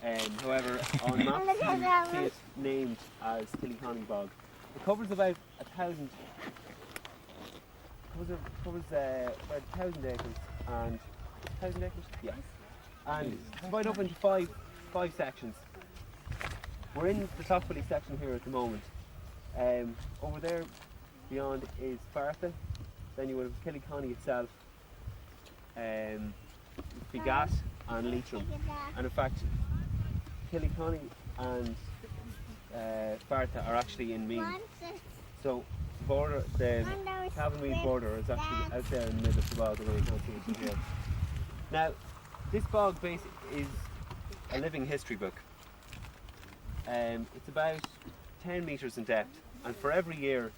However, on maps you see it named as Killyconny Bog. It covers about 1,000. Covers about 1,000 acres and 1,000 acres, yeah. And it's divided up into five sections. We're in the Cloughbally section here at the moment. Over there, beyond is Fartha. Then you would have Killyconny itself, Figat and Leitrim. And in fact, Killyconny and Fartha are actually in Meath. So the Cavan Meath border is actually out there in the middle of the bog, the way you can't see it from here. Now, this bog base is a living history book. It's about 10 metres in depth, and for every year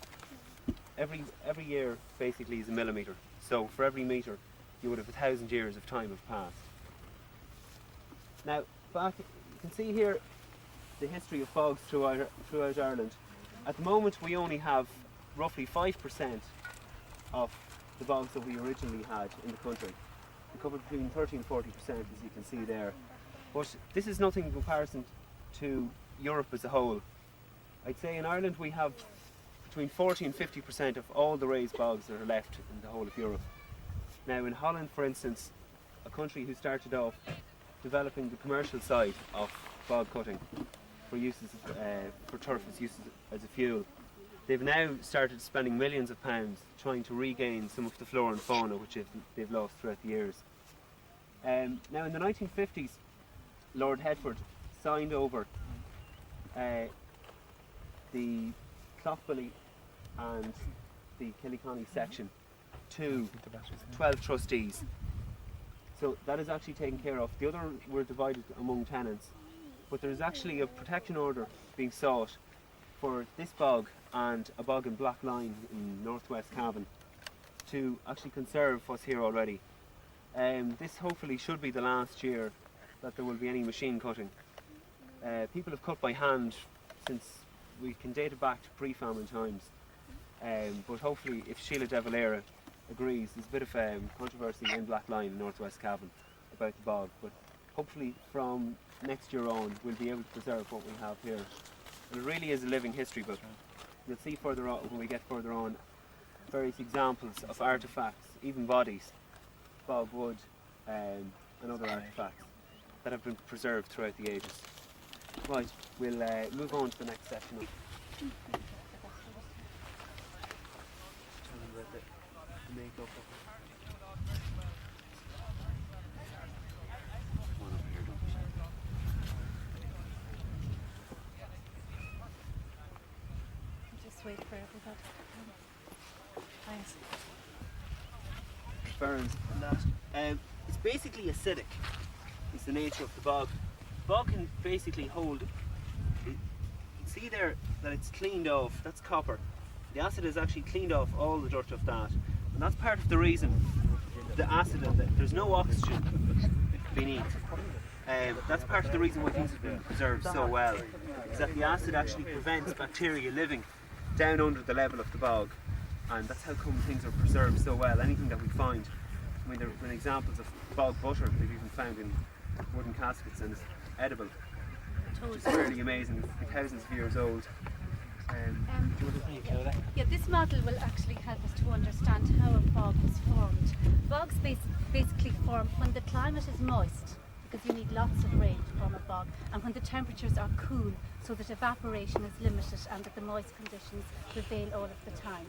basically is a millimetre. So for every metre, you would have 1,000 years of time have passed. Now, you can see here the history of bogs throughout Ireland. At the moment, we only have roughly 5% of the bogs that we originally had in the country. We covered between 30 and 40%, as you can see there. But this is nothing in comparison to Europe as a whole. I'd say in Ireland we have between 40 and 50% of all the raised bogs that are left in the whole of Europe. Now in Holland, for instance, a country who started off developing the commercial side of bog cutting for turf as use as a fuel, they've now started spending millions of pounds trying to regain some of the flora and fauna which they've lost throughout the years. Now in the 1950s, Lord Hertford signed over the Cloughbally and the Killyconny section to 12 trustees. So that is actually taken care of. The other were divided among tenants, but there is actually a protection order being sought for this bog and a bog in Black Line in northwest Cavan to actually conserve what's here already. This hopefully should be the last year that there will be any machine cutting. People have cut by hand since we can date it back to pre-famine times, but hopefully if Sheila de Valera agrees, there's a bit of controversy in Black Line in northwest Cavan about the bog, but hopefully from next year on we'll be able to preserve what we have here. And it really is a living history book. You'll see further on, when we get further on, various examples of artefacts, even bodies, bog wood and other artefacts that have been preserved throughout the ages. Right, we'll move on to the next section. Tell them about the makeup of it. Just wait for everybody to come. Thanks. Ferns and that. It's basically acidic. It's the nature of the bog. The bog can basically hold. You can see there that it's cleaned off. That's copper. The acid has actually cleaned off all the dirt of that, and that's part of the reason. The acid of it. There's no oxygen beneath. That's part of the reason why things have been preserved so well. Is that the acid actually prevents bacteria living down under the level of the bog, and that's how come things are preserved so well. Anything that we find, I mean, there have been examples of bog butter they've even found in wooden caskets, and it's edible. It's really amazing. It's thousands of years old. Yeah, this model will actually help us to understand how a bog is formed. Bogs basically form when the climate is moist, because you need lots of rain to form a bog, and when the temperatures are cool, so that evaporation is limited and that the moist conditions prevail all of the time.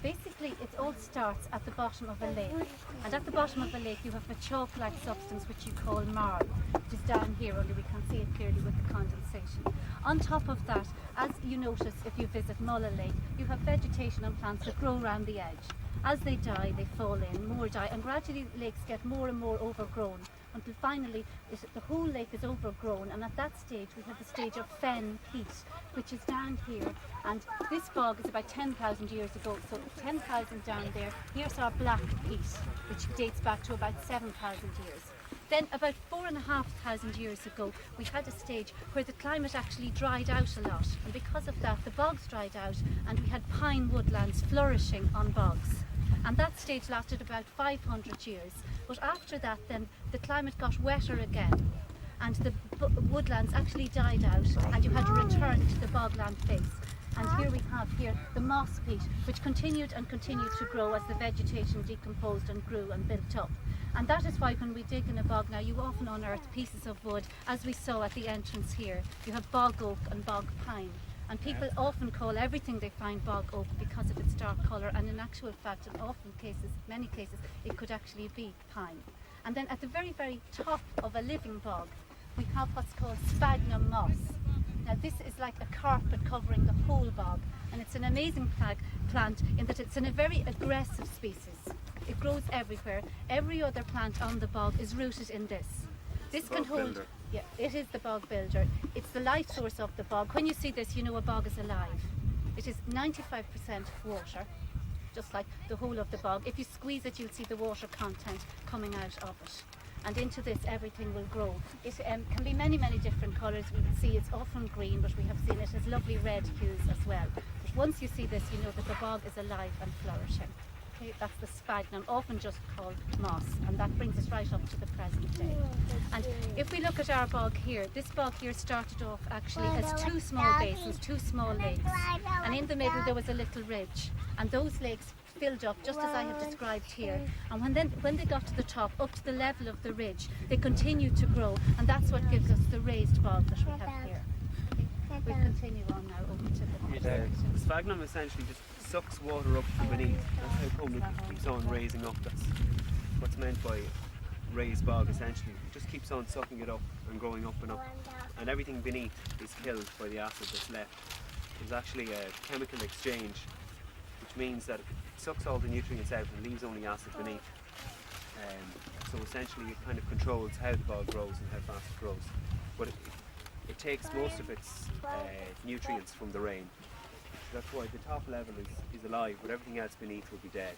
Basically, it all starts at the bottom of a lake, and at the bottom of a lake you have a chalk-like substance which you call marl, which is down here, only we can see it clearly with the condensation. On top of that, as you notice if you visit Mullagh Lake, you have vegetation and plants that grow around the edge. As they die, they fall in, more die, and gradually lakes get more and more overgrown, until finally the whole lake is overgrown, and at that stage we have the stage of fen peat, which is down here, and this bog is about 10,000 years ago, so 10,000 down there. Here's our black peat, which dates back to about 7,000 years. Then about 4,500 years ago we had a stage where the climate actually dried out a lot, and because of that the bogs dried out and we had pine woodlands flourishing on bogs. And that stage lasted about 500 years. But after that then the climate got wetter again. and the woodlands actually died out, and you had to return to the bogland face. And here we have the moss peat, which continued and continued to grow as the vegetation decomposed and grew and built up. And that is why when we dig in a bog now, you often unearth pieces of wood, as we saw at the entrance here. You have bog oak and bog pine. And people often call everything they find bog oak because of its dark colour, and in actual fact, in many cases, it could actually be pine. And then at the very, very top of a living bog, we have what's called sphagnum moss. Now this is like a carpet covering the whole bog, and it's an amazing plant in that it's in a very aggressive species. It grows everywhere. Every other plant on the bog is rooted in this. This can hold, yeah, it is the bog builder. It's the life source of the bog. When you see this, you know a bog is alive. It is 95% water, just like the whole of the bog. If you squeeze it, you'll see the water content coming out of it. And into this, everything will grow. It can be many, many different colours. We can see it's often green, but we have seen it has lovely red hues as well. But once you see this, you know that the bog is alive and flourishing. Okay, that's the sphagnum, often just called moss, and that brings us right up to the present day. And if we look at our bog here, this bog here started off actually as two small basins, two small lakes, and in the middle there was a little ridge, and those lakes filled up just as I have described here, and when they got to the top, up to the level of the ridge, they continued to grow, and that's what gives us the raised bog that we have here. We'll continue on now over to the Sphagnum essentially just sucks water up from beneath. That's how come it keeps on raising up. That's what's meant by raised bog essentially. It just keeps on sucking it up and growing up, and everything beneath is killed by the acid that's left. There's actually a chemical exchange, which means that it sucks all the nutrients out and leaves only acid beneath. So essentially it kind of controls how the bog grows and how fast it grows. But it takes most of its nutrients from the rain. So that's why the top level is alive, but everything else beneath will be dead.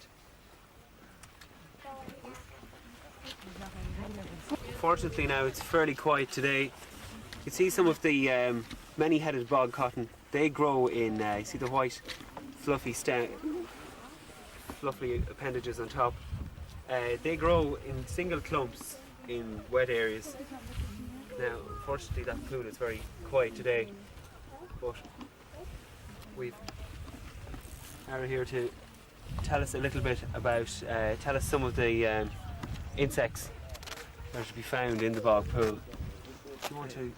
Fortunately now it's fairly quiet today. You can see some of the many-headed bog cotton. They grow in, you see the white fluffy appendages on top. They grow in single clumps in wet areas. Now, unfortunately, that pool is very quiet today, but we've Ara here to tell us a little bit about, tell us some of the insects that are to be found in the bog pool. Do you want to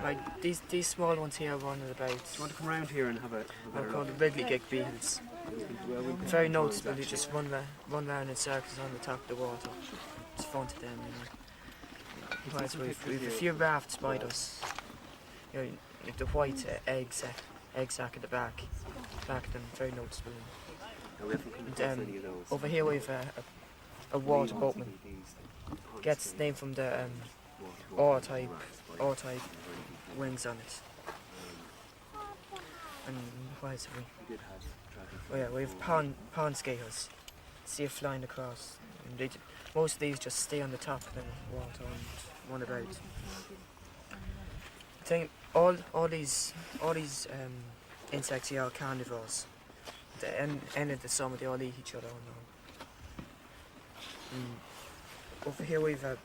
Right, these small ones here are running about. Do you want to come around here and have a They're called Ridley Gig beetles. Very noticeable. You just run round in circles on the top of the water. It's fun to them. Right, so we've a few raft spiders. You know, like the white egg sac at the back of them, very noticeable. And, over here we've a water boatman. Gets its name from the R-type wings on it. And what else have we? Oh yeah, we have pond scales. See it flying across. And most of these just stay on the top of the water and run about. I think all these insects here are carnivores. At the end of the summer, they all eat each other. Over here we've a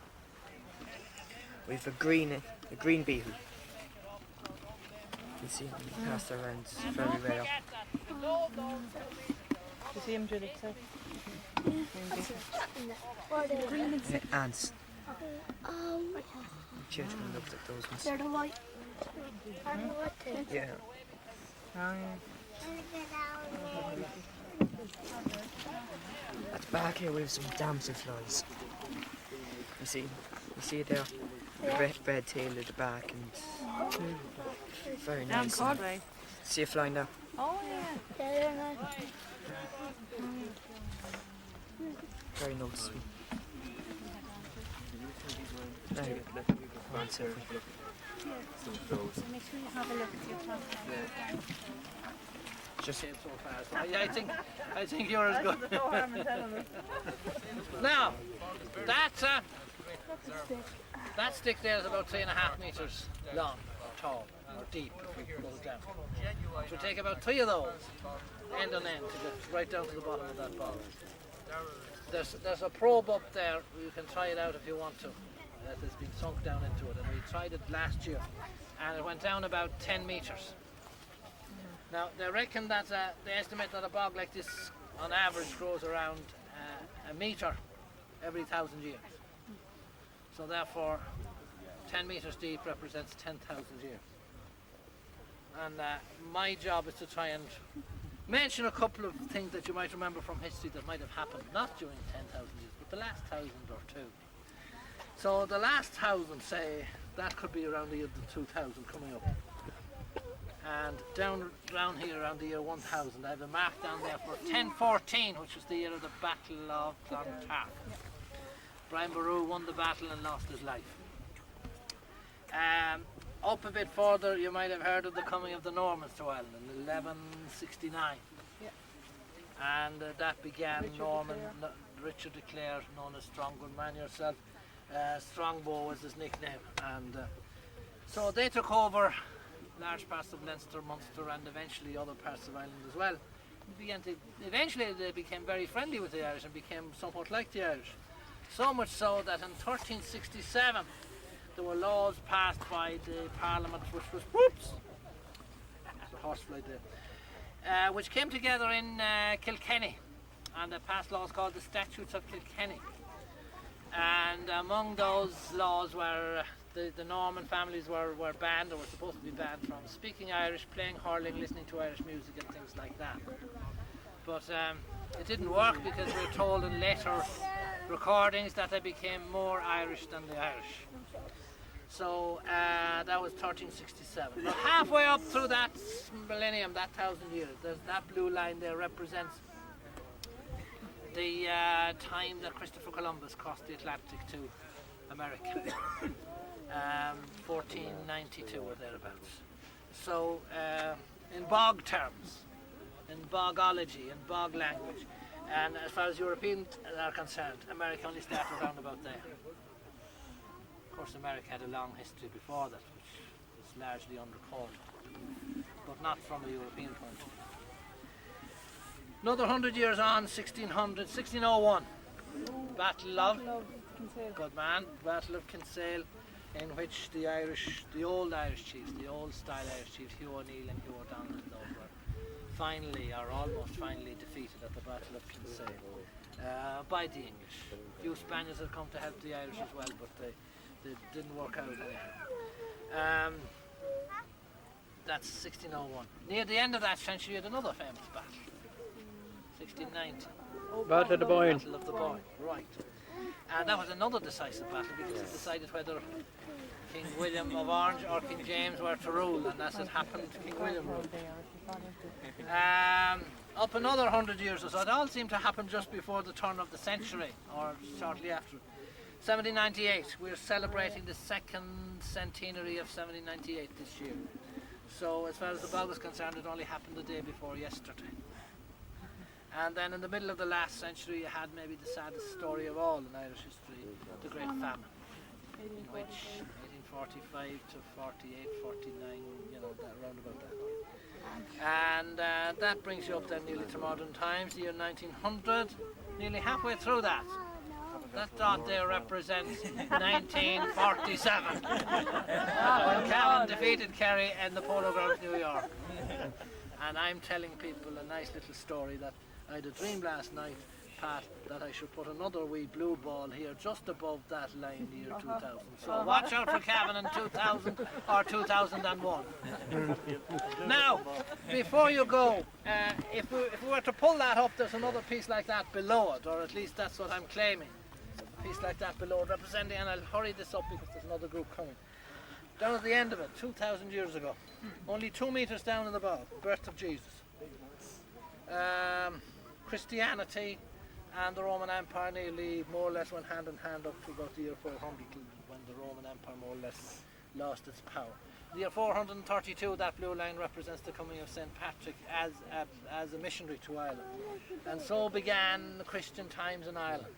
green beetle. You can see him pass around, very rare. You see him, Julie? Ants. Children looked at those ones. They're the white. Yeah. At the back here we have some damselflies. You see it there? The red tail at the back and very nice. See it flying there? Oh yeah. Very noticeable. So make sure you have a look at your top. Just so fast. I think you're as good. Now, that stick there is about 3.5 meters long, or tall, or deep, if we pull it down. It will take about 3 of those, end on end, to get right down to the bottom of that bog. There's a probe up there. You can try it out if you want to. that has been sunk down into it, and we tried it last year, and it went down about 10 metres. Now they reckon that they estimate that a bog like this on average grows around a metre every 1,000 years. So therefore 10 metres deep represents 10,000 years. And my job is to try and mention a couple of things that you might remember from history that might have happened, not during 10,000 years, but the last 1,000 or two. So the last 1,000, say, that could be around the year 2000 coming up. And down here around the year 1000, I have a mark down there for 1014, which was the year of the Battle of Clontarf. Brian Boru won the battle and lost his life. Up a bit further, you might have heard of the coming of the Normans to Ireland in 1169. Yeah. And that began Richard de Clare, known as Strongbow Man yourself. Strongbow was his nickname. And so they took over large parts of Leinster, Munster, and eventually other parts of Ireland as well. Eventually they became very friendly with the Irish and became somewhat like the Irish. So much so that in 1367 there were laws passed by the Parliament, which was which came together in Kilkenny, and they passed laws called the Statutes of Kilkenny. And among those laws were the Norman families were banned, or were supposed to be banned from speaking Irish, playing hurling, listening to Irish music and things like that. But it didn't work, because we're told in later recordings that they became more Irish than the Irish. So that was 1367. But halfway up through that millennium, that 1,000 years, there's that blue line there represents the time that Christopher Columbus crossed the Atlantic to America. 1492 or thereabouts. So in bog terms, in bogology, in bog language, and as far as Europeans are concerned, America only started around about there. Of course, America had a long history before that, which is largely unrecorded, but not from a European point of view. Another 100 years on, 1601, Battle of Good man, Battle of Kinsale, in which the old Irish chiefs, the old style Irish chiefs, Hugh O'Neill and Hugh O'Donnell, and those were finally, or almost finally, defeated at the Battle of Kinsale by the English. A few Spaniards had come to help the Irish as well, but they didn't work out anyhow. That's 1601. Near the end of that century, you had another famous battle, 1690. Battle of the Boyne. Battle of the Boyne, right. And that was another decisive battle, because it decided whether King William of Orange or King James were to rule, and as it happened, King William ruled. Up another 100 years or so, it all seemed to happen just before the turn of the century, or shortly after. 1798, we're celebrating the second centenary of 1798 this year. So as far as the bog is concerned, it only happened the day before yesterday. And then in the middle of the last century, you had maybe the saddest story of all in Irish history, the Great Famine, in which 1845 to 48, 49, you know, round about that. And that brings you up then nearly to modern times, the year 1900, nearly halfway through that. That dot there represents 1947, when Cavan defeated Kerry in the Polo Grounds, New York. And I'm telling people a nice little story that I had a dream last night, Pat, that I should put another wee blue ball here just above that line, the year 2000. So watch out for Cavan in 2000 or 2001. Now, before you go, if we were to pull that up, there's another piece like that below it, or at least that's what I'm claiming. A piece like that below it, representing, and I'll hurry this up because there's another group coming. Down at the end of it, 2,000 years ago, only 2 meters down in the bog, birth of Jesus. Christianity and the Roman Empire nearly more or less went hand in hand up to about the year 400, when the Roman Empire more or less lost its power. The year 432, that blue line represents the coming of St. Patrick as a missionary to Ireland. And so began the Christian times in Ireland.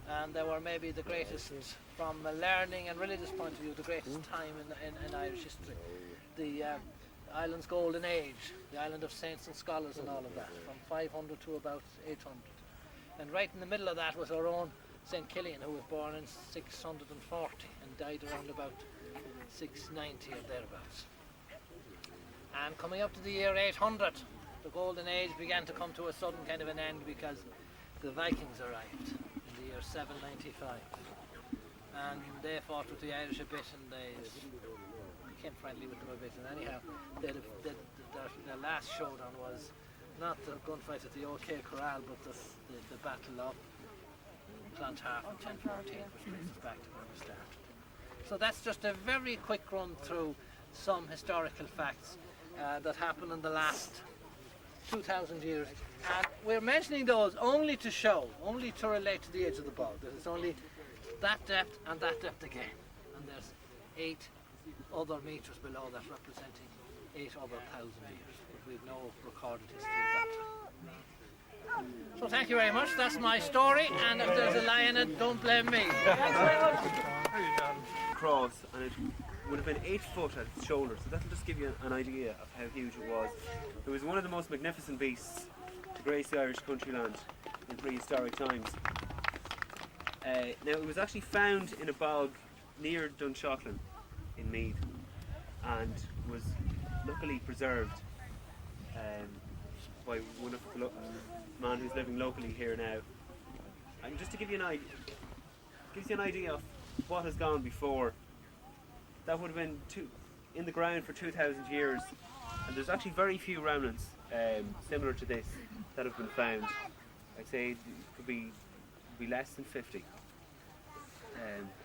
And they were maybe the greatest, from a learning and religious point of view, the greatest time in Irish history. The island's golden age, the island of saints and scholars and all of that, from 500 to about 800. And right in the middle of that was our own St. Kilian, who was born in 640 and died around about 690 or thereabouts. And coming up to the year 800, the golden age began to come to a sudden kind of an end because the Vikings arrived in the year 795. And they fought with the Irish a bit, and they became friendly with them a bit. And anyhow, their last showdown was not the gunfight at the OK Corral, but the Battle of Clontarf in 1014, which brings us back to where we started. So that's just a very quick run through some historical facts that happened in the last 2,000 years. And we're mentioning those only to show, only to relate to the age of the bog. That it's only that depth and that depth again. And there's 8 other metres below that, representing 8 other 1,000 years. But we've no recorded history of that. So thank you very much. That's my story. And if there's a lie in it, don't blame me. Cross, and it would have been 8 foot at its shoulder, so that'll just give you an idea of how huge it was. It was one of the most magnificent beasts to grace the Irish countryland in prehistoric times. Now it was actually found in a bog near Dunshaughlin in Meath, and was luckily preserved by one of the man who's living locally here now. And just to give you an idea, gives you an idea of what has gone before. That would have been in the ground for 2,000 years, and there's actually very few remnants similar to this that have been found. I'd say it could be less than 50. Do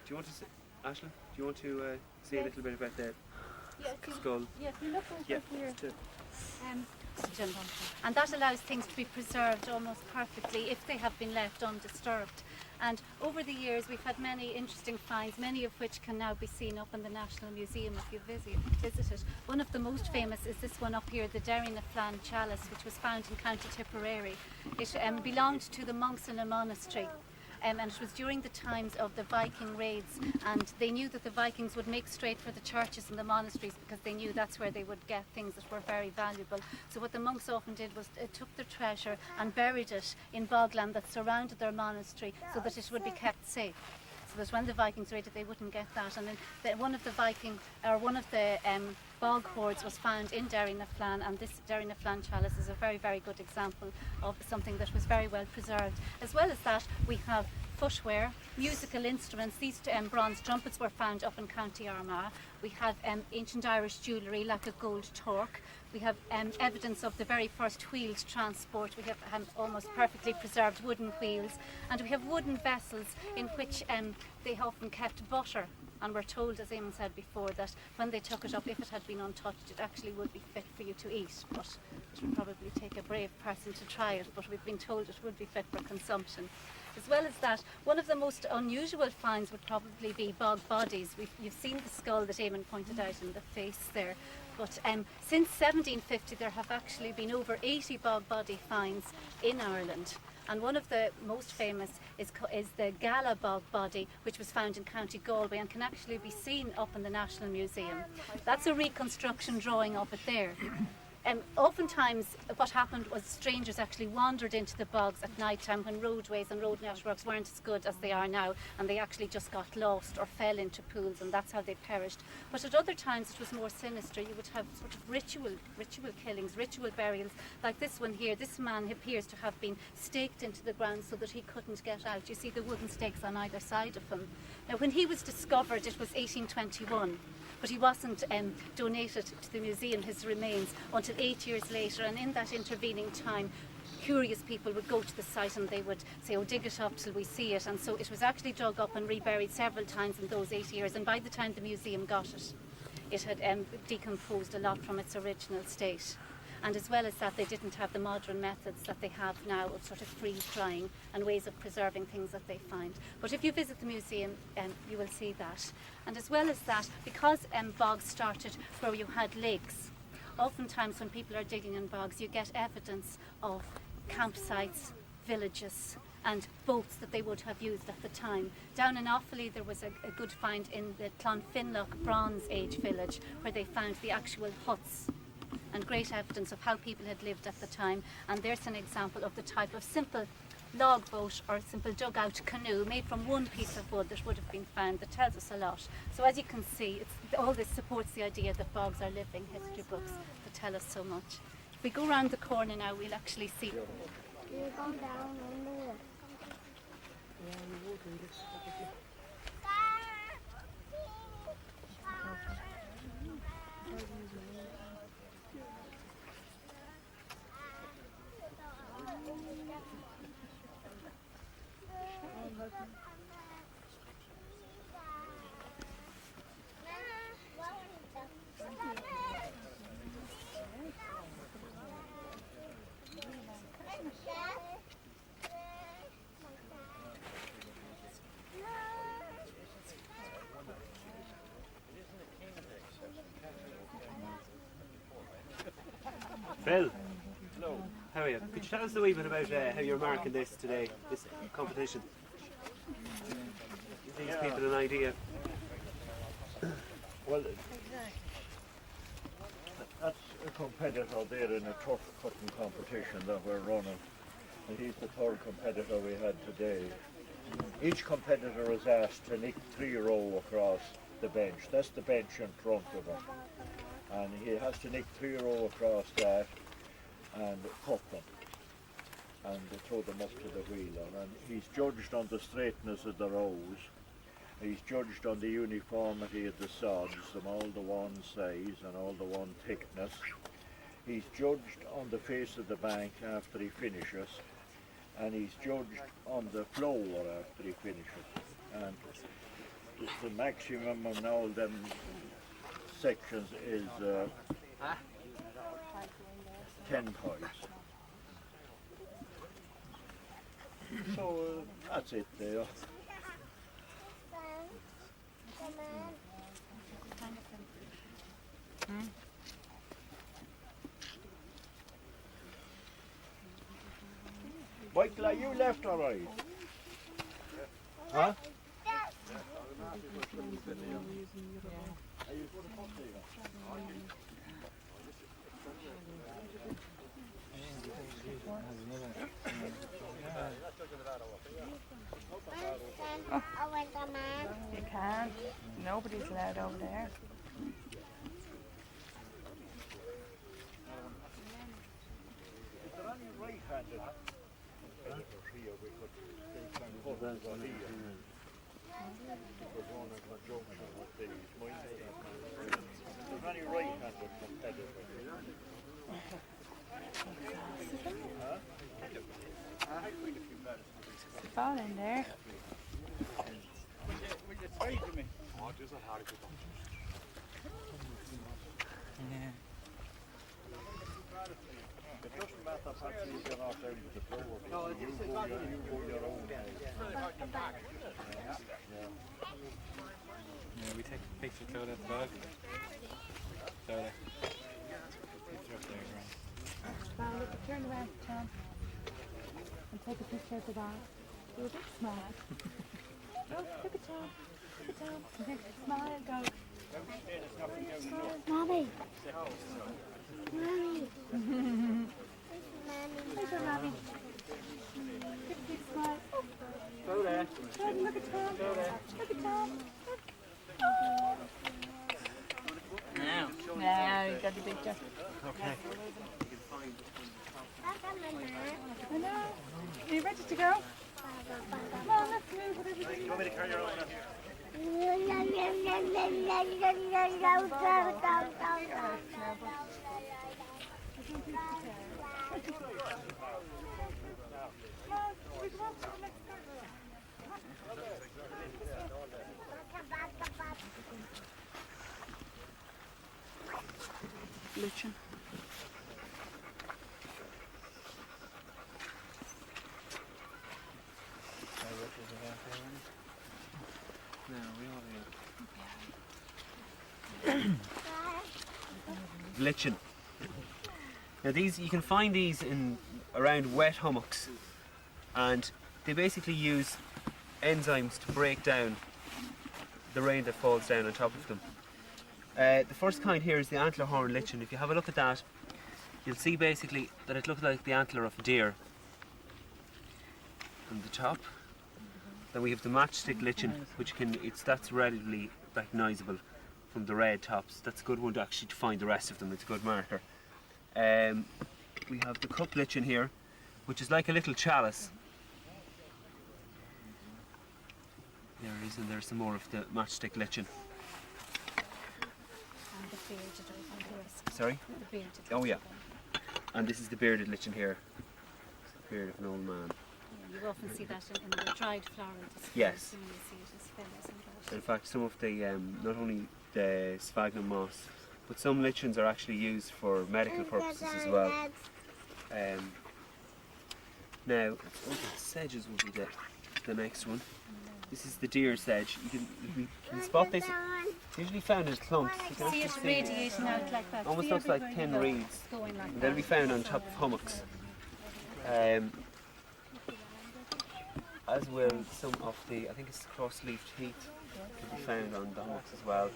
you want to say, Aisling, do you want to say a little bit about the skull? Yeah, if you look over Yeah, here. just to- And that allows things to be preserved almost perfectly if they have been left undisturbed. And over the years we've had many interesting finds, many of which can now be seen up in the National Museum if you visit it. One of the most famous is this one up here, the Derrynaflan chalice, which was found in County Tipperary. It belonged to the monks in a monastery. And it was during the times of the Viking raids, and they knew that the Vikings would make straight for the churches and the monasteries because they knew that's where they would get things that were very valuable. So what the monks often did was took their treasure and buried it in bogland that surrounded their monastery so that it would be kept safe. So that when the Vikings raided, they wouldn't get that. And then one of the bog hoards was found in Derrynaflan, and this Derrynaflan chalice is a very, very good example of something that was very well preserved. As well as that, we have footwear, musical instruments. These bronze trumpets were found up in County Armagh. We have ancient Irish jewellery like a gold torque. We have evidence of the very first wheeled transport. We have almost perfectly preserved wooden wheels, and we have wooden vessels in which they often kept butter. And we're told, as Eamon said before, that when they took it up, if it had been untouched, it actually would be fit for you to eat. But it would probably take a brave person to try it, but we've been told it would be fit for consumption. As well as that, one of the most unusual finds would probably be bog bodies. You've seen the skull that Eamon pointed out in the face there. But since 1750, there have actually been over 80 bog body finds in Ireland. And one of the most famous is the Gala Bog body, which was found in County Galway and can actually be seen up in the National Museum. That's a reconstruction drawing of it there. Oftentimes what happened was strangers actually wandered into the bogs at night time when roadways and road networks weren't as good as they are now, and they actually just got lost or fell into pools, and that's how they perished. But at other times it was more sinister. You would have sort of ritual killings, ritual burials, like this one here. This man appears to have been staked into the ground so that he couldn't get out. You see the wooden stakes on either side of him. Now when he was discovered, it was 1821. But he wasn't donated to the museum, his remains, until 8 years later. And in that intervening time, curious people would go to the site and they would say, oh, dig it up till we see it. And so it was actually dug up and reburied several times in those 8 years. And by the time the museum got it, it had decomposed a lot from its original state. And as well as that, they didn't have the modern methods that they have now of sort of freeze-drying and ways of preserving things that they find. But if you visit the museum, you will see that. And as well as that, because bogs started where you had lakes, oftentimes when people are digging in bogs, you get evidence of campsites, villages, and boats that they would have used at the time. Down in Offaly there was a good find in the Clonfinlock Bronze Age village where they found the actual huts and great evidence of how people had lived at the time. And there's an example of the type of simple log boat or a simple dugout canoe made from one piece of wood that would have been found. That tells us a lot. So as you can see, all this supports the idea that bogs are living history books that tell us so much. If we go around the corner now, we'll actually see. You go down on the left. Phil, hello. How are you? Could you tell us a wee bit about how you're marking this today, this competition? Give these people an idea. Well, that's a competitor there in a turf cutting competition that we're running. And he's the third competitor we had today. Each competitor is asked to nick 3 row across the bench. That's the bench in front of him. And he has to nick 3 row across that and cut them and throw them up to the wheeler. And he's judged on the straightness of the rows. He's judged on the uniformity of the sods, and all the one size and all the one thickness. He's judged on the face of the bank after he finishes, and he's judged on the floor after he finishes. And the maximum on all them sections is 10 points. So that's it there. Michael, are you left or right? Huh? You can't. Nobody's allowed over there. Is there any right-handed competitors here we could take over here? There's one in conjunction with these. Is there any right-handed competitors? It's fall in there. It doesn't matter if you're not down to the floor. You go your own way. Yeah, we take a picture of Cloud at the bottom. Cloud. Well, look, turn around, Tom. And take a picture of the dog. You're a bit small. Look at Tom. Look at Tom. Smile, go. Mommy. Mommy. Look at Mommy. Big smile. Go there. Look at Tom. Look at Tom. Now. Now you got the picture. Okay. I know. Are you ready to go? Come on, let's move with everything. You want me to carry your own? Luchin. Lichen. Now these, you can find these in around wet hummocks, and they basically use enzymes to break down the rain that falls down on top of them. The first kind here is the antler horn lichen. If you have a look at that, you'll see basically that it looks like the antler of a deer. on the top. Then we have the matchstick lichen, which that's readily recognisable from the red tops. That's a good one to actually find the rest of them. It's a good marker. We have the cup lichen here, which is like a little chalice. There it is, and there's some more of the matchstick lichen. And the bearded over the rest. Sorry? The bearded. Oh yeah. And this is the bearded lichen here. It's the beard of an old man. Yeah, you often see that in the dried flower. Yes. You see it as feathers and that. In fact, some of the, not only the sphagnum moss, but some lichens are actually used for medical purposes as well. Now, sedges will be the next one. This is the deer sedge. You can spot this. It's usually found in clumps. You can See actually it radiating out like that. almost See looks like everywhere you thin go, reeds. it's going like And they'll that. be found on top of hummocks. As will some of the, I think it's cross-leafed heath, can be found on the hummocks as well.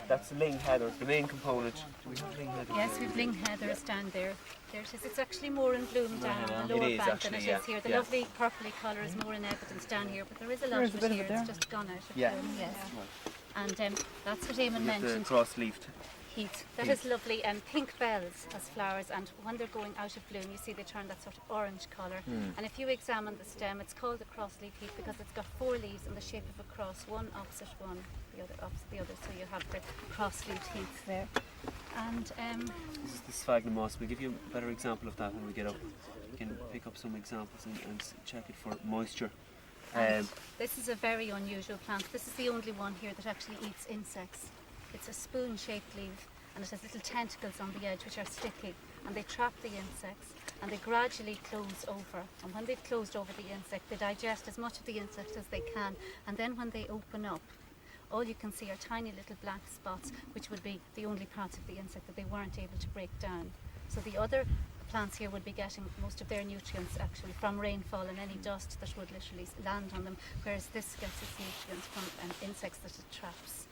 That's ling heather, the main component. Do we have ling heather? Yes, we've ling heathers down there. There it is. It's actually more in bloom down on the It lower is bank actually, than it yeah, is here. The yeah. lovely purpley colour is more in evidence down here, but there is a lot of it here. It's just gone out of Yeah. bloom. Yes. And that's what Eamon We have the mentioned. cross-leafed. Heath. That is lovely. Pink bells as flowers, and when they're going out of bloom, you see they turn that sort of orange colour. And if you examine the stem, it's called the crossleaf heath because it's got 4 leaves in the shape of a cross, one opposite one, the other opposite the other. So you have the crossleaf heath there. And This is the sphagnum moss. We'll give you a better example of that when we get up. We can pick up some examples and check it for moisture. this is a very unusual plant. This is the only one here that actually eats insects. It's a spoon-shaped leaf, and it has little tentacles on the edge which are sticky, and they trap the insects, and they gradually close over. And when they've closed over the insect, they digest as much of the insect as they can, and then when they open up, all you can see are tiny little black spots, which would be the only parts of the insect that they weren't able to break down. So the other plants here would be getting most of their nutrients actually from rainfall and any dust that would literally land on them, whereas this gets its nutrients from insects that it traps.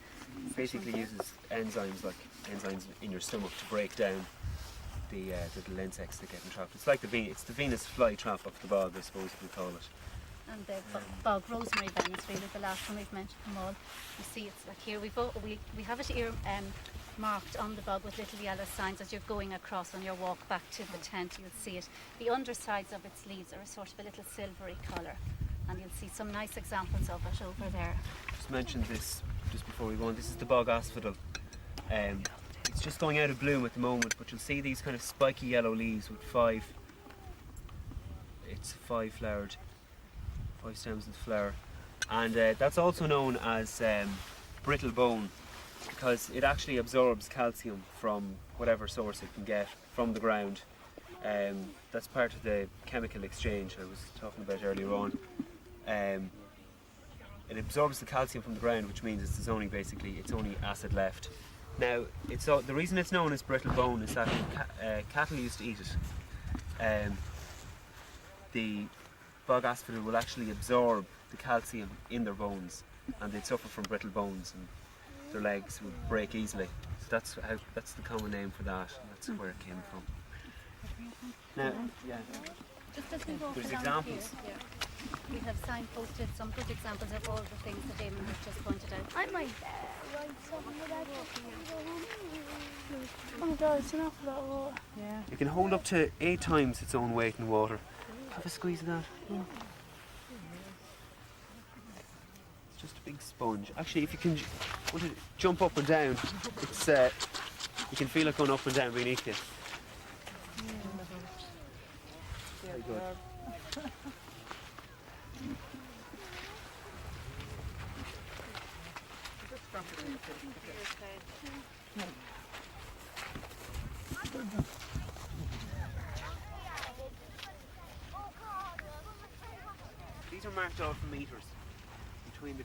Basically uses enzymes, like enzymes in your stomach, to break down the little insects that get entrapped. It's like it's the Venus flytrap of the bog, I suppose we call it. And the bog rosemary vine is really the last one we've mentioned from all. You see, it's like here we have it here marked on the bog with little yellow signs as you're going across on your walk back to the tent. You'll see it. The undersides of its leaves are a sort of a little silvery colour, and you'll see some nice examples of it over there. Just mentioned this just before we go on. This is the bog asphodel. It's just going out of bloom at the moment, but you'll see these kind of spiky yellow leaves with 5 flowered, 5 stems with flower, and that's also known as brittle bone, because it actually absorbs calcium from whatever source it can get from the ground. That's part of the chemical exchange I was talking about earlier on. It absorbs the calcium from the ground, which means it's only acid left. Now, the reason it's known as brittle bone is that cattle used to eat it. The bog asphodel will actually absorb the calcium in their bones, and they'd suffer from brittle bones, and their legs would break easily. So that's the common name for that, and that's where it came from. Now, yeah. Just as we walk There's along examples. here, we have signposted some good examples of all the things that Eamon has just pointed out. I might write something about Oh my god, it's an awful lot of water. Yeah. It can hold up to 8 times its own weight in water. Have a squeeze of that. It's just a big sponge. Actually, if you can want to jump up and down, it's you can feel it going up and down beneath you. Very good. These are marked off in meters between the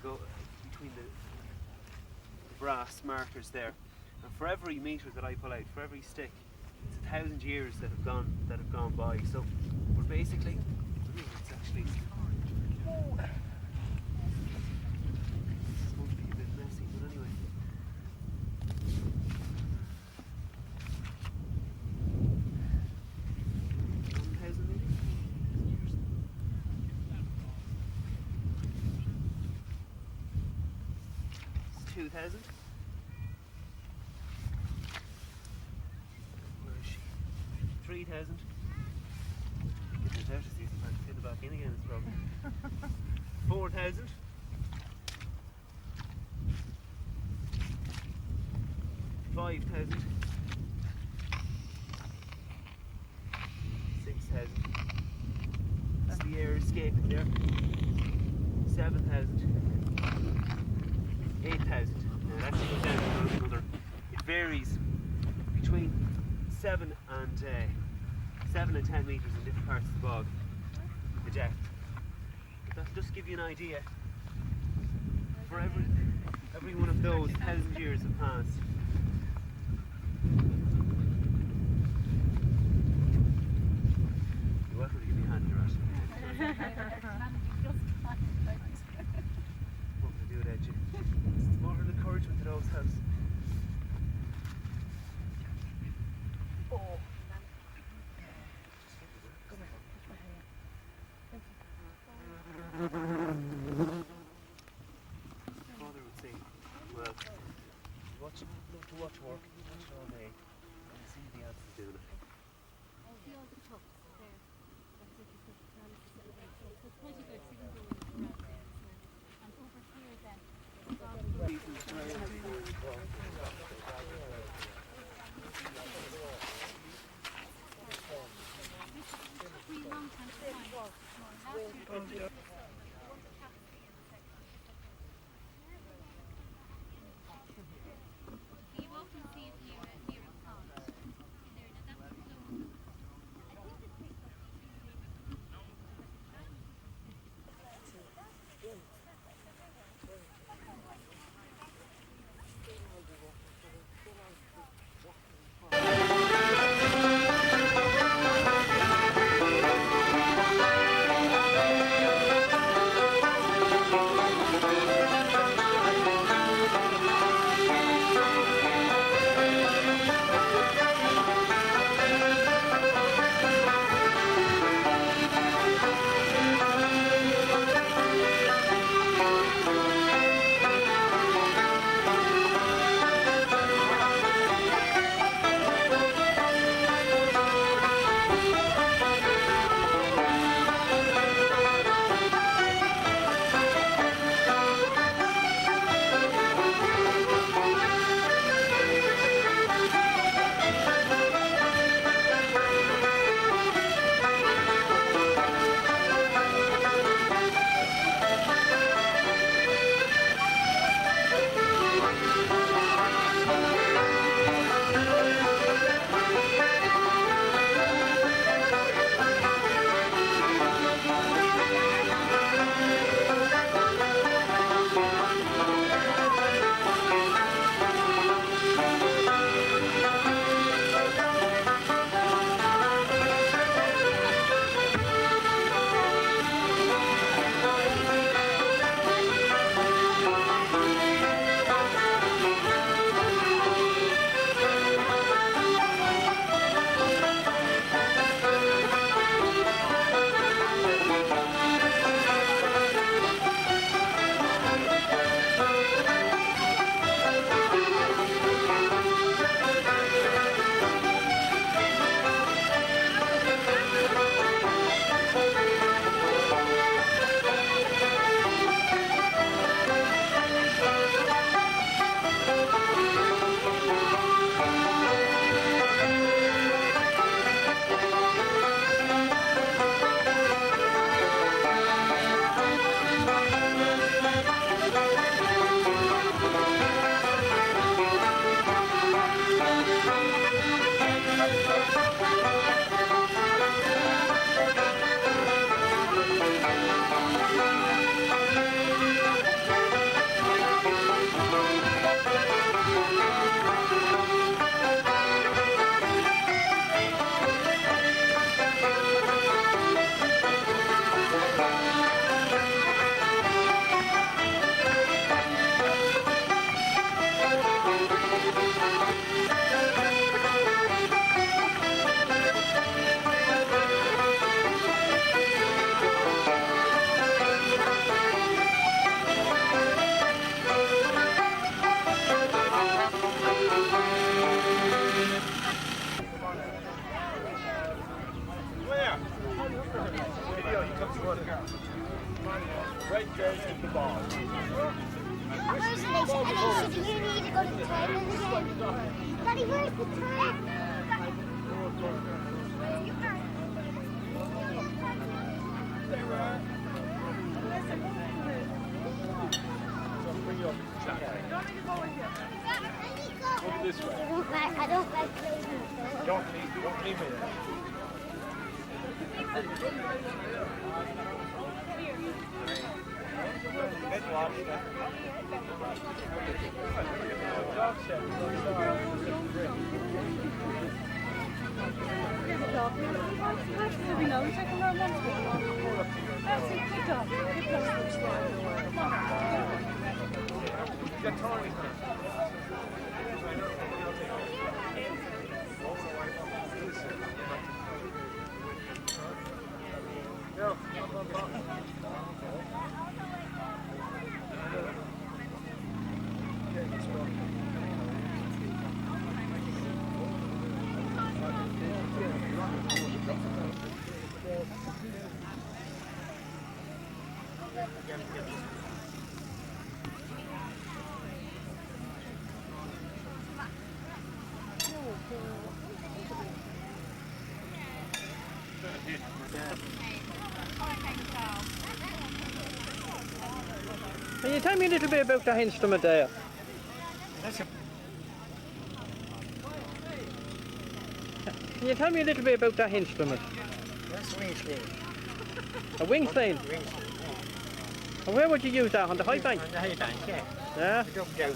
brass markers there. And for every meter that I pull out, for every stick, it's 1,000 years that have gone by. So we're basically, it's actually it's supposed to be a bit messy, but anyway. 2,000. Where is she? 3,000. Get out of season park, get it back in again, it's probably. 4,000. 5,000. 6,000. That's the air escaping there. 7,000. 8,000. Now that actually goes down to another. It varies between 7 and 10 metres in different parts of the bog, the depth. But that'll just give you an idea. For every one of those 1,000 years have passed. You're welcome to give me a hand, Ross. What can I do without you? It's more an encouragement that always helps. Father would say, well, love to watch work, you watch it all day, and you see the else is doing it. Right there in the bog. Where's the next you need to go to the toilet again. Daddy, where's the toilet? Over this way. I don't like playing. Don't leave me there. Get washed. Can you tell me a little bit about that instrument there? Can you tell me a little bit about that instrument? That's wing slave. A wing slane? Wing slave. And where would you use that? On the high bank? On the high bank, yeah. Yeah? Dug down,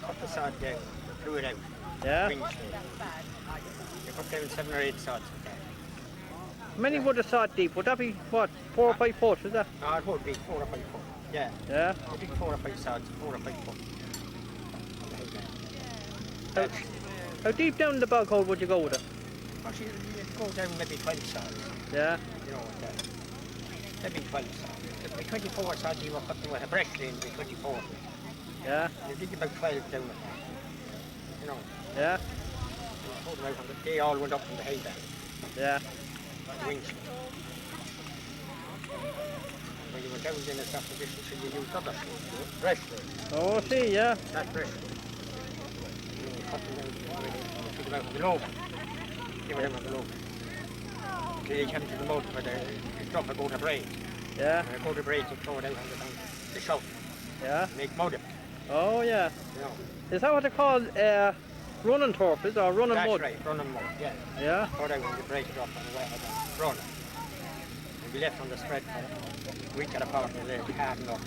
cut the sod down, threw it out. Yeah? Wing slave. You put down 7 or 8 sods. How many would a sod deep? Would that be, what, 4 or 5 foot, is that? No, it would be 4 or 5 foot. Yeah. Yeah? I think 4 or 5 sods, 4 or 5 foot. How deep down the bog hole would you go with it? Actually, you'd go down maybe 12 sods. Yeah? You know, maybe 12 sods. If it be 24 sods, you were cutting with a brush lane, it'd be 24. Yeah? You dig about 12 down it. You know. Yeah? They all went up in the hay bank. Yeah? Wings. When you went down in a certain position, so you used other brush lane. Oh, I see, yeah. That brush. You cut them down, took them out of the lobe. They were down on the lobe. Till you came to the mud where the stuff would go to braid. Yeah? When it go to braid, you throw it out on the shelf. Yeah? Make mud of it. Oh, yeah. You know. Is that what they call running turf, is it? Or running That's mud? right, running mud, yeah. Yeah? Throw it out when you break it up on the way, run it. You'll be left on the spread for a week at a part of the harden up.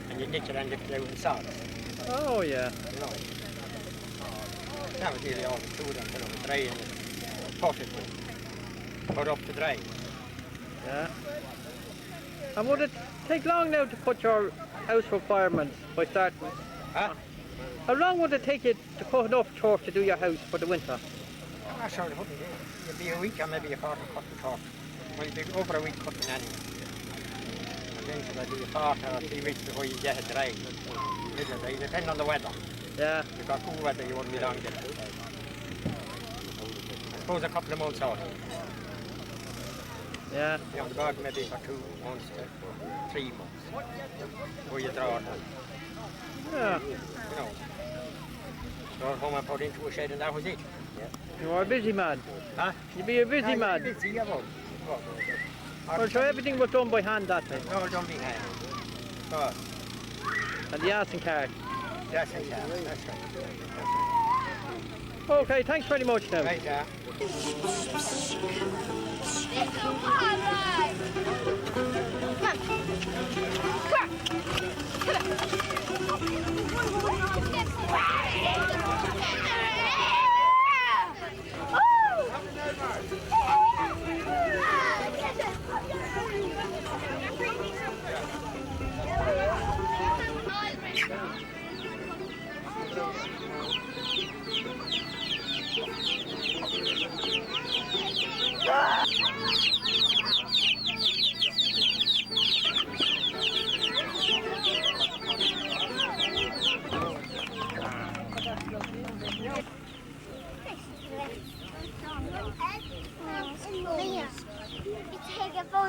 And you nick it and lift it out in salt. Oh, yeah. You know. That was nearly all the food until it was dry and potted with. Put up to dry. Yeah. And would it take long now to put your house requirements by starting? Huh? How long would it take you to cut enough turf to do your house for the winter? I'm not sure it wouldn't be. It'd be a week or maybe a quarter cutting turf. Well, it'd be over a week cutting anyway. And then it'll be a quarter or 3 weeks before you get it dry. It'll depend on the weather. Yeah. If you've got cool weather, you wouldn't be long getting it dry. I suppose a couple of months out. Yeah. You know, the garden maybe for 2 months to 3 months before you draw it home. Yeah. You know, draw it home and put it into a shed and that was it. Yeah. You are a busy man. Huh? You'd be a busy man. Busy, yeah, well. Well, so everything was done by hand that time. No, don't be hand. Oh, And the arson card. that's it, yeah. That's right. Okay, thanks very much now. Right, yeah.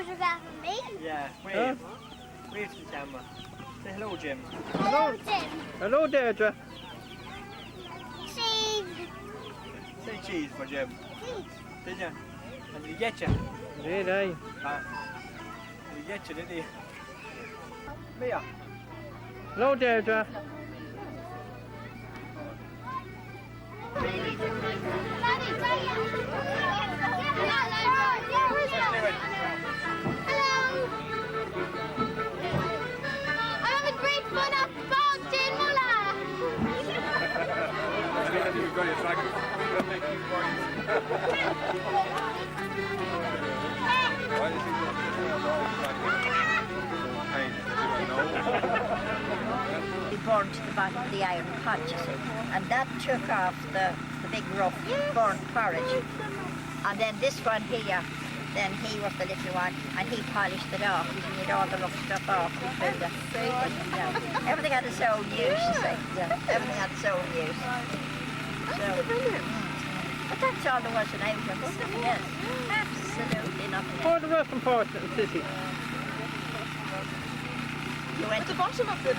photographing me. Yeah, wave. Wave to the camera. Say hello, Jim. Hello, Jim. Hello, Deirdre. Cheese. Say cheese for Jim. Cheese. Did you? And did he get you? Did I? Did he get you, did he? Mia. Hello, Deirdre. We burned to the bottom of the iron pot, you see, and that took off the big rough burnt porridge. And then this one here, then he was the little one, and he polished it off. He made all the rough stuff off. Everything had its own use, you see. Everything had its own use. So, but that's all there was in Irish. There's nothing else. Absolutely nothing else. For the rest important, Sissy. You went The bottom of the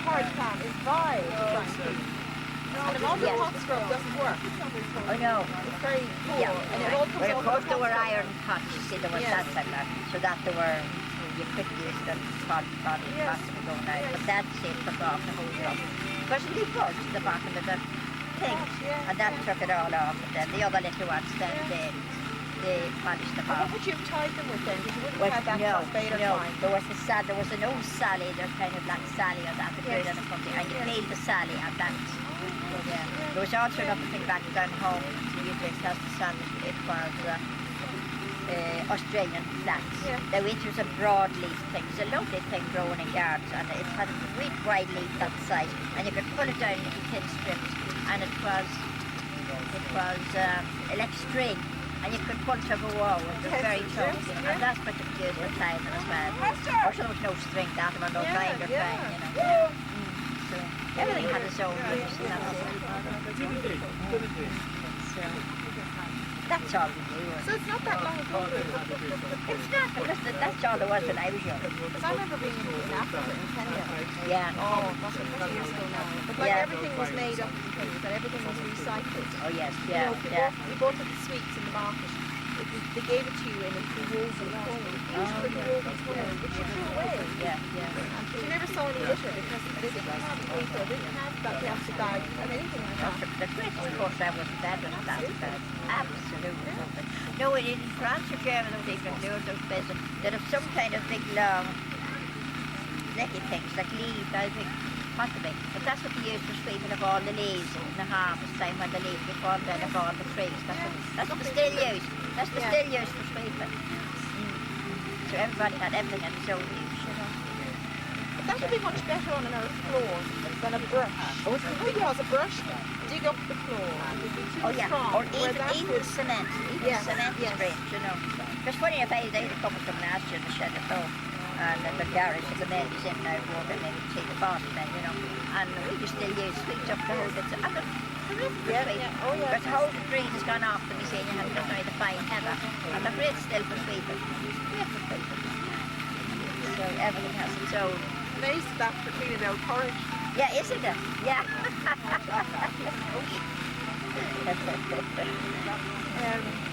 porridge pan is vile. And if all the hot scrub doesn't work, I know. it's very poor. Yeah, And it all comes well, of out course the there were hot iron pots, you see, there was Yes. that type of, so that there were, you couldn't use the pot pots were going out, but that's it, took off the whole stuff. Because it was to the bottom of the thing, and that took it all off, and then the other little ones, then they polished them What off. would you have tied them with then? Because you wouldn't Well, have that baler no, time. there was an old Sally, there's kind of like Sally on that, Yes. and you peeled the Sally and that. Yeah. There was also another thing back down home, so you take that the sun, it was Australian flax. Yeah. Now it was a broad leaf thing, it's a lovely thing growing in gardens, and it had a great wide leaf that size, and you could pull it down into thin strips, and it was like string. And you could pull to go out, it was very tough, you know, and that's what you could use for timing as well. Also there was no string, that was no binder thing, you know. So everything had its own use, and that's it. So that's all we knew. So it's not that long ago. It's not, because that's all there was when I was young. Because I remember being in Africa, in Kenya. Yeah. Oh, that's 20 years ago now. But like Yeah. everything was made up in things, and everything was recycled. Oh yes, You yeah, know, if yeah. you bought the sweets in the market, they gave it to you in a woven cone. Beautiful little woven cone, which you threw away. Yeah, yeah. But you never saw any litter because they didn't have paper, they didn't have that plastic bag, and anything like that. The greatest course I was better than that. Absolutely nothing. No, in France or Germany, they can do those places that have some kind of big long necky things, like leaves, I think, possibly. But that's what they use for sweeping of all the leaves in the harvest time when the leaves will fall down of all the trees. That's what they still use. That's what they still use for sweeping. So everybody had everything in its own use, you know. But that would be much better on an earth floor than a brush. Because a brush, dig up the floor. It would be too Oh yeah, strong. or where that even would- cement. Even Yes, cement is yes. great, you know. Because funny enough, I had a couple from last year in the shed at home. And the garage, the men is in now, water, and they would take the bath then, you know. And we just still use sweet up the whole bit. And the terrific Yeah, sweet. yeah. Oh, yeah. Because the whole green has gone off the machine, you have to try to find heather. And the great still for sweeping. Great for sweeping. So everything has its own. Amazed that for cleaning out porridge. Yeah, isn't it? Yeah.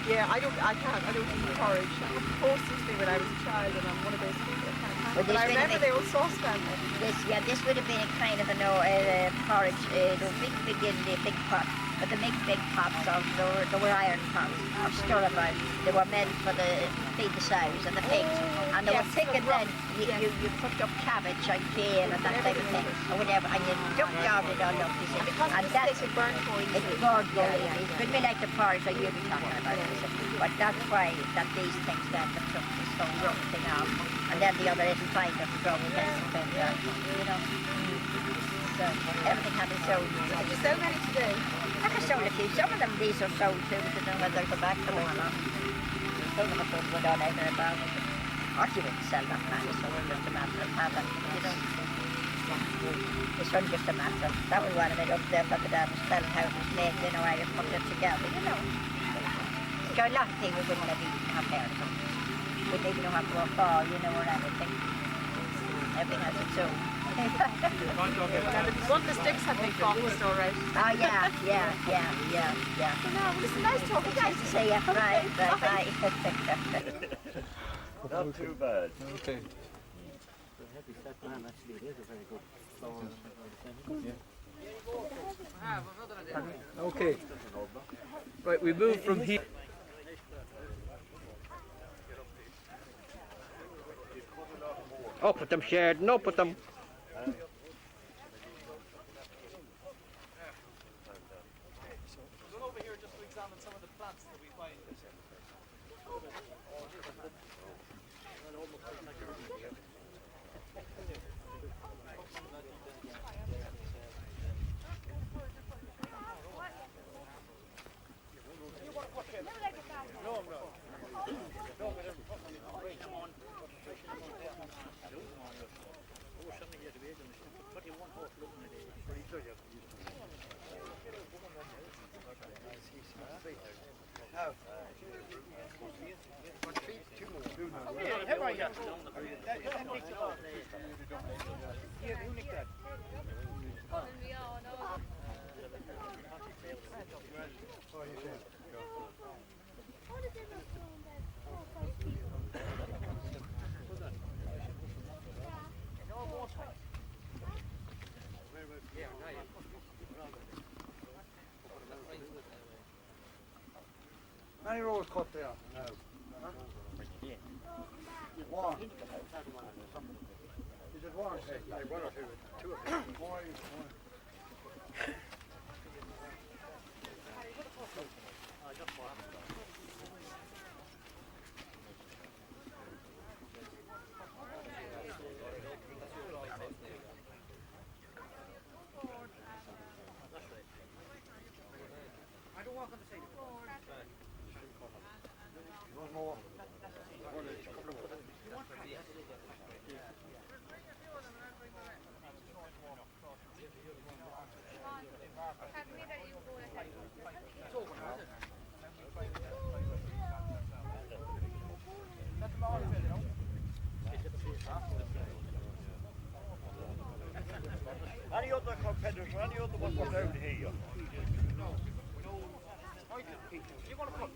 Yeah, I don't eat porridge. It was forced into me when I was a child, and I'm one of those people that can't have Well, it. But I this remember really the old saucepan. This would have been a kind of porridge, those big in the big pots. But the big pots, there were iron pots, or stir-about. They were meant for feed the sows and the pigs. And they were picking then, you put up cabbage and kale and that type of thing, or whatever, and you dumped it all up, you see. And that's it burned for you. It burned, yeah. It could be like the porridge that you've been talking about, you see. But that's why that these things then took this whole rough thing off. And then the other little kind of drum thing, you know. So everything had its own. Did you sell many today? I can sold a few. Some of them these are sold too, but I don't know whether they'll go back to them or not. Some of them don't go down either about it. Or you wouldn't sell that many, so it's just a matter of having, you know. It's not just a matter. That was one of it up there for the dad was telling how it was made, you know, how you put it together, you know. So a lot of things we wouldn't have eaten compared to them. Wouldn't leaving them up to a fall, you know, or anything. Everything has its own. One of the sticks had big boxes already. Oh, yeah. So now, well, it's nice talking to you. Nice to see you. Bye. Not too bad. Okay. For a heavy set man, actually, it is a very good song. Okay. Right, we move from here. Up with them, Sheridan, up with them. Over here just to examine some of the plants that we find. Many rows cut there? No. One. Is it one? One or two? Two of them. One. I don't walk on the side. One more. Any other competitors, any other ones down here? You want to put?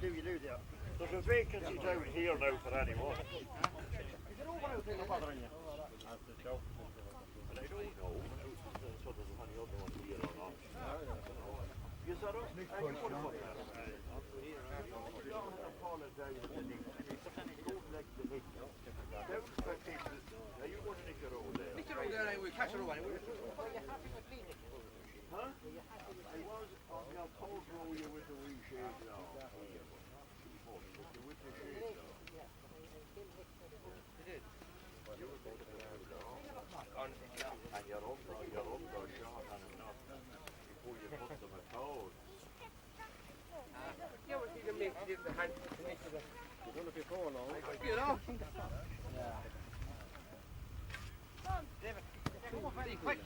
You do there. There's a vacancy down here now for anyone. Is it over out there bothering you? And I don't know so there's any other one here or not. You said us? You put it up there. Call it down with the nick. Don't neck the nick. Don't expect people. Are you going to nick it over there? Nick it over there, we'll catch it over. Huh? I was on your cold row you with the wee shade now. With the shade now. And you're up short on enough before you put them at toes. Yeah, well, you can make the hand connected. You've done it before now. You know? David, come very quick.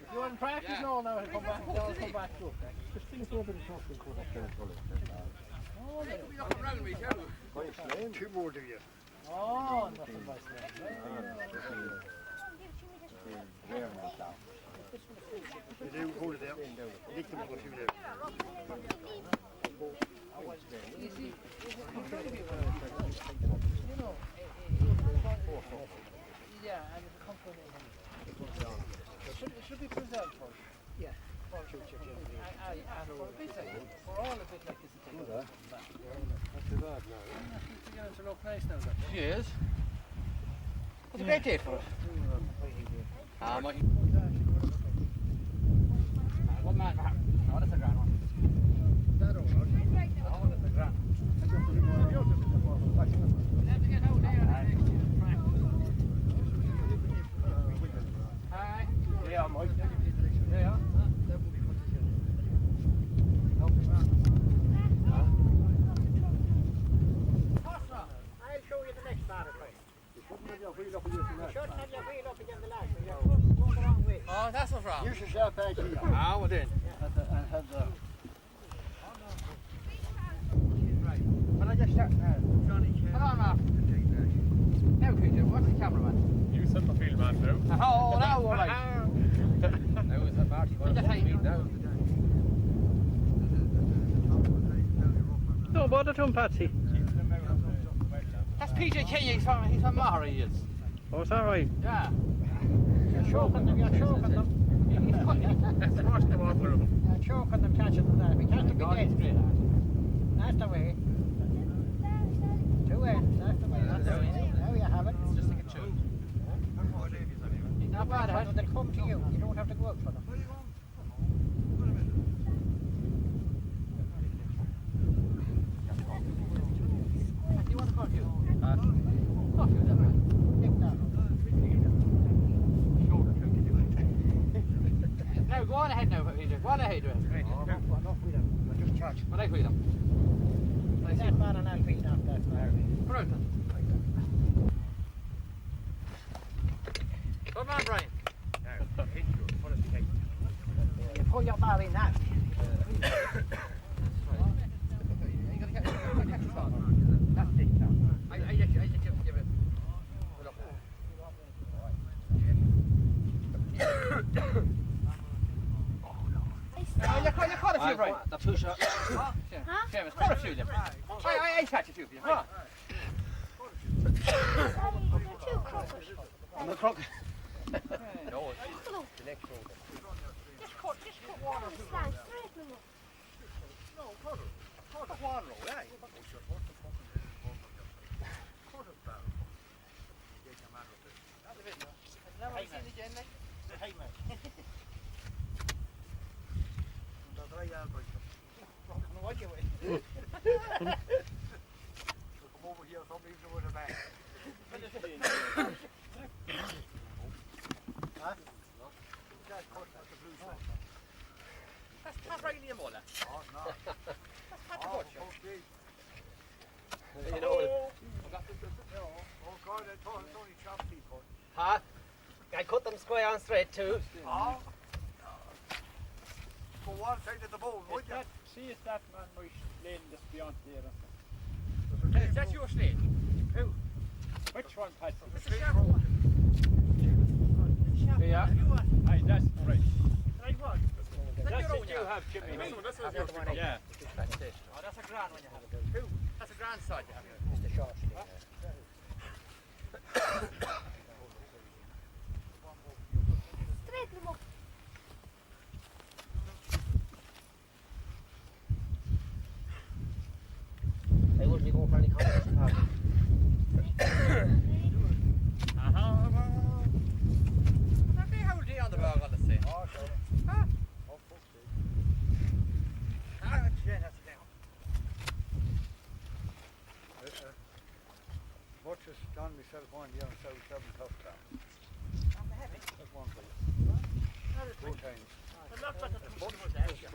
If you're in practice now, he'll come back. Come back to it. Just think over the top and come up there and pull it. Oh, you're not around me, too. Two more, do you? Oh, nothing by you do hold it out. Nick them for 2 days. Yeah, and it's comfortable. It should be preserved first. Yeah. For all of it like this. Not too bad now. She's beginning to look nice now. She is. What's a great date for it? What man? No, that's a grand one. That one? No, that's a grand. Let's get out there and hi. Yeah, Mike. Yeah. I'll show you the next part of it. You shouldn't have your wheel up against the last. You shouldn't have your wheel up against the last. You're going the wrong way. Oh, that's what's wrong. You should start back here. Ah, well then. And have the... When Come on, Mark. Now, Peter, what's the cameraman? You set the field man now. Oh, now, all right. Now is that Marty going to speed now? No bother to him, Patsy. That's PJ King, he's from Mahara, he is. Oh, is that right? Yeah. You're choking them, That's the worst of all for them. You're choking them, catching them there. If you catch them, be dead. That's the way. 2 ends, that's the way. That's the way. Now you have it. It's just like a tune. Not bad, huh? They'll come to you. You don't have to go out for them. Do you want to coffee? Coffee with them, man. Pick that up. Now, go on ahead now, Peter. Go on ahead with it. Right. Enough with them. Just charge. What I with them? That man and I'll beat up that man. Come out then. Come on, Brian. You pull your bar in that. You caught a few, Brian. The two shot. Seamus, caught a few of them. I catch a few of them. Come on. Two croppers. I'm the crook. No, it's the next one. Just cut water. Slice, straighten them up. No, cut it. Cut the water roll, eh? Never seen again, mate. Hey, mate. What you with? Come over here, somebody's doing a back. Huh? That's not right in the Mullagh. Oh, no. That's not the butcher. You know, Oh God, I thought it's only chopped people. huh? I cut them square on straight too. Oh. Go one side of the bowl, would you? See if that man might lane just beyond there. Is that your slate? Who? Which one, Patsy? It's the sharp one. Yeah. Aye, that's right. Right one. That's your own, you have, Jimmy. That's Yeah. Oh, that's a grand one you have. Who? That's a grand side you have. It's the short slate. Straighten them up. They wouldn't be going for any competition. That'd be how day on the bog, I'll say. Oh, sure. Huh? Oh, fuck's sake. Yeah, that's it now. Much as John myself one year on South 7 tough down. That's one place. 2 times. But not like a We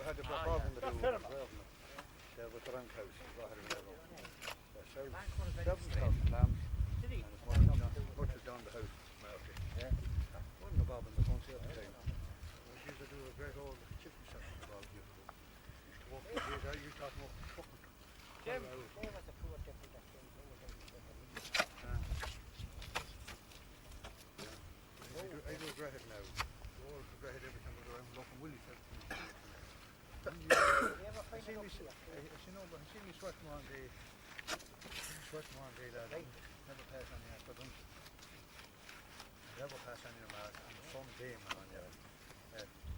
had a problem with the with the rank house. We had a level. South 7 tough lambs. And it's one much as down the house. Yeah. One the bob and the one the other time. We used to do a great old chicken section about you. Used to walk the days out, you talking about fucking. Jim. I do regret it now. I always regret it every time I go around looking Willie said. I see me sweating one day. That never pass any after lunch. Never pass any of that. And some day, man,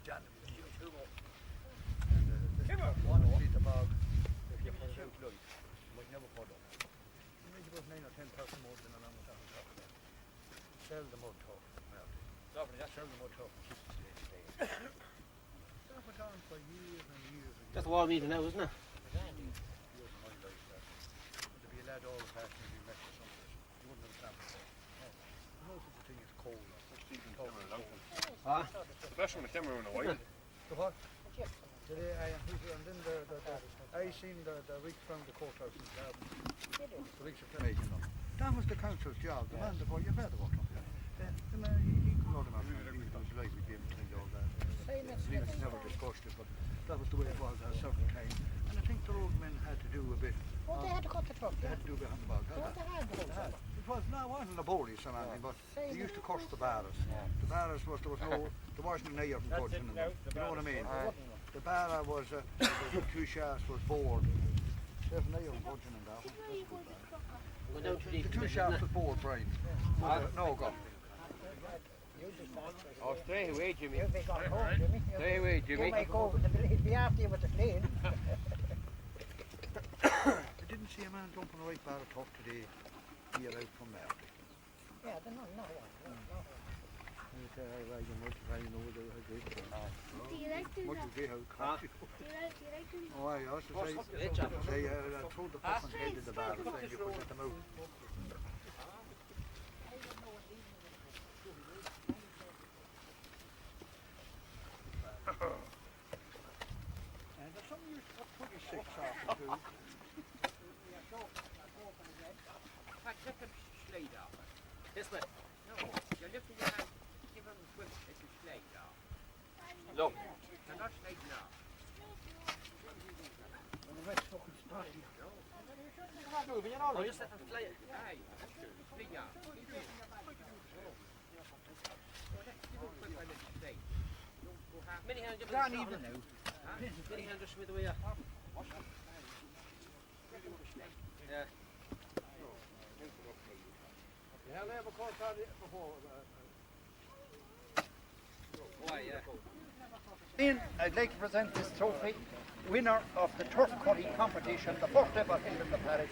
John, and one feet above, if you put it out light, but never put up. Maybe about 9 or 10,000 more than along with that on top of that. Sell the mud talk. Sell the mud talk and keep the slate staying. That went on for years and years and years. That's a wall meeting now, isn't it? Years of my life there. To be a lad all the past and be met with something, you wouldn't have done it. Most of the thing is cold. Huh? The best one, the camera in a while. The what? Today and then I seen the rigs from the courthouse in Cavan. The rigs are making them. That was the council's job. The man before you better walk up there. He could load them out. He was like we gave him all that. We never discussed it, but that was the way it was at a certain time. And I think the road men had to do a bit. Well, they had to cut the stuff they had to do behind the bog. It wasn't a bully, so but they used to curse the barras. The barras was there wasn't an ear from touching them. You know what I mean? The barra was the two shafts was bored. There's an ear from touching in that one. The two shafts was bored, Brian. No go. Oh, stay away, Jimmy. Stay away, Jimmy. You might go, he'd be after you with the plane. I didn't see a man jumping right bar tough today. He out from there. Yeah, they're not one. Do you like doing that? Do you like doing that? Oh, I also say, throw the fucking head of the bar and you put it them out. And there's some used to put 26 off too. Take the slide off. This way. No, you're lifting your hand, give him a quick, take the slide off. Look. They're not sliding off. Oh, just let them fly it. Aye, that's true. Slide off. Give him a quick one and slide. Don't go half. Many hands, Gone even now. Many hands just with the way up. Yeah. Yeah, they have a course out before. Why, yeah. I'd like to present this trophy, winner of the Turf Cutting competition, the first ever held in the parish,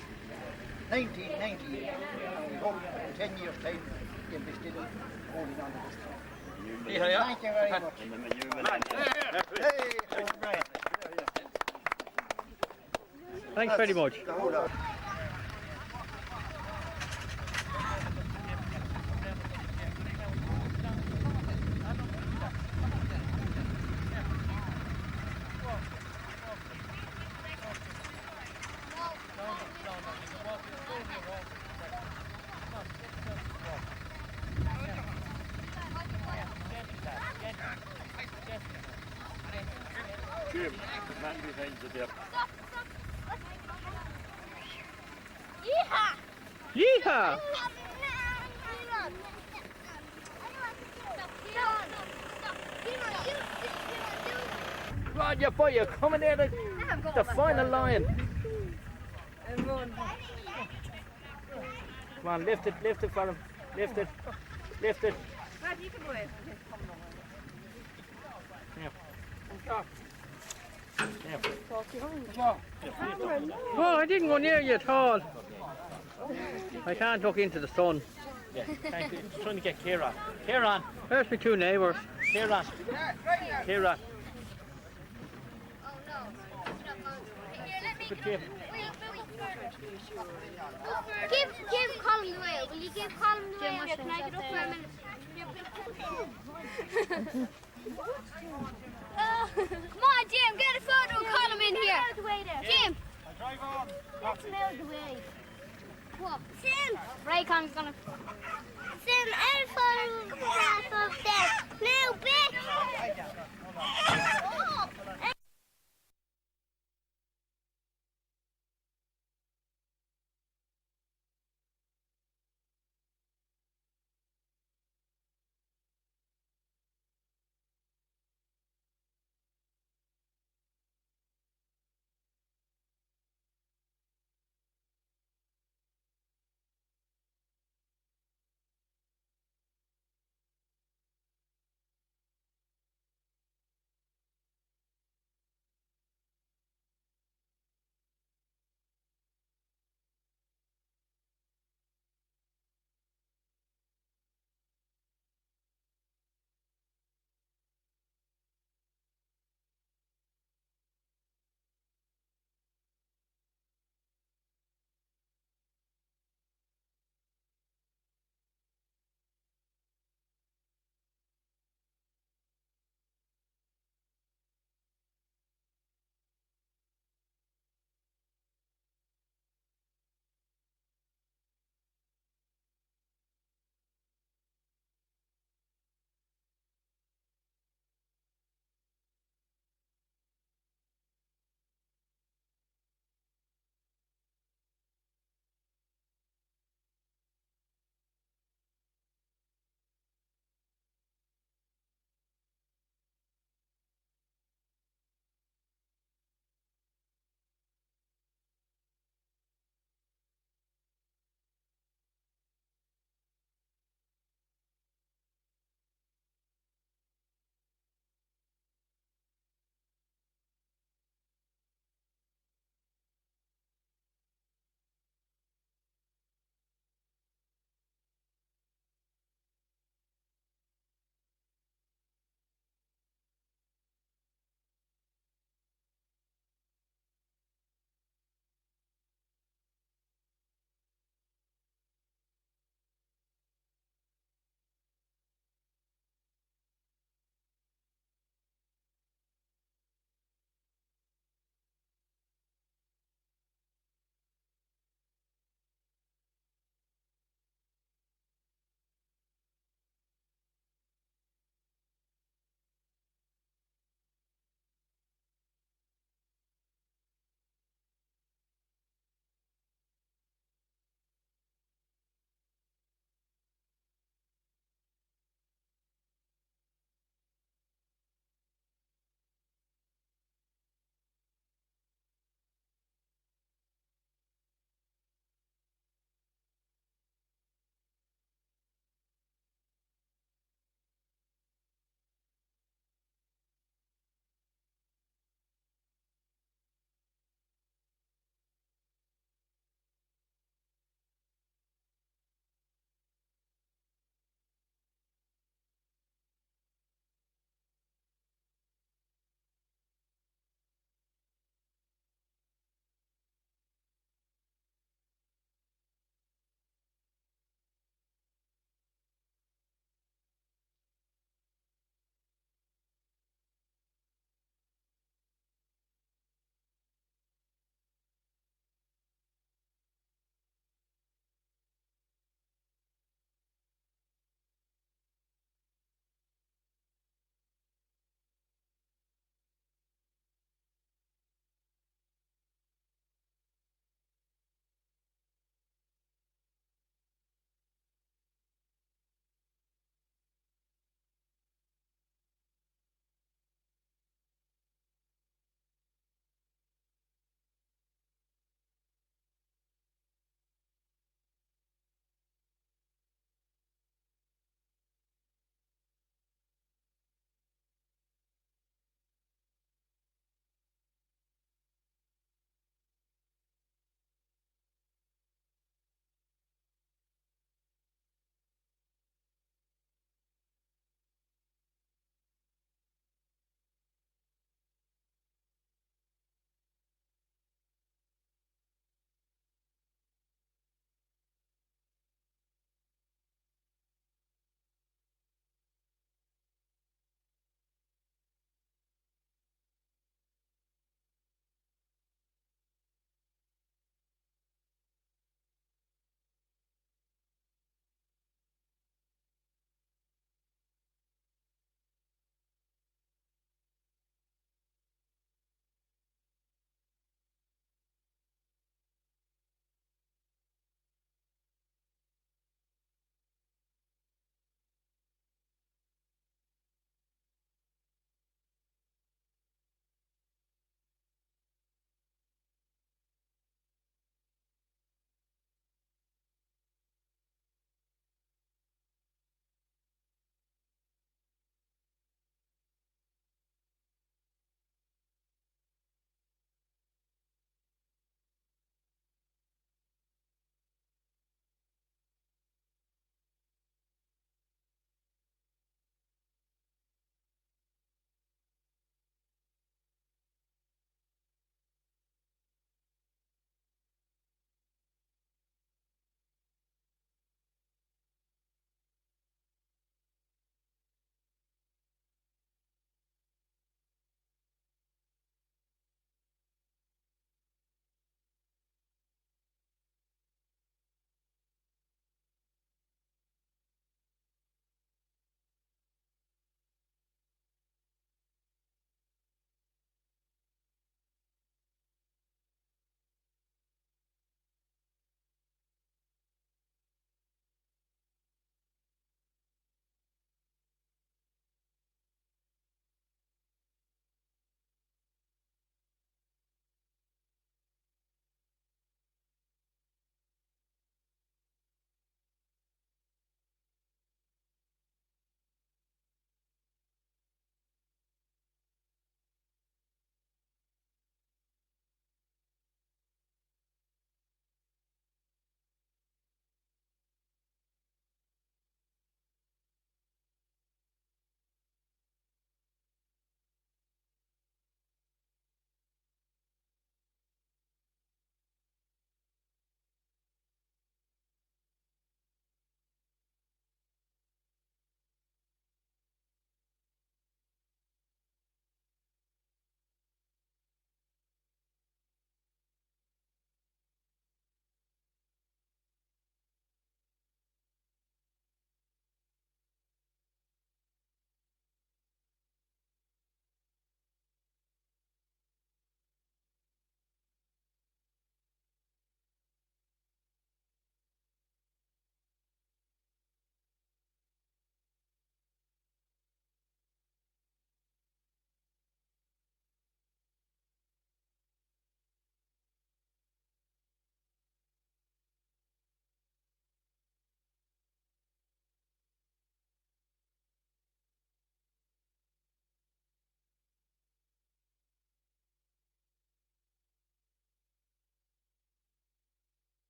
1998. And we hope in 10 years' time you'll be still holding on to this trophy. Thank you very much. Hey, right. Thanks very much. Jim, the man behind the dip. Yeehaw! Yeehaw! Come on, you boy, you're coming there, the final line. Come on, lift it for him. Lift it. Oh, I didn't go near you at all. I can't look into the sun. Yeah, thank you. Just trying to get Kieran. Kieran. There's my two neighbours. Kieran. Kieran. Good Jim. Give Colin the whale. Will you give Colin the whale? Can I get up for a minute? Come on, Jim, get a photo of Colin in here. Jim. Let's move the way. What? Sim. Ray Colin's gonna. Sim, a photo of that. Now, bitch.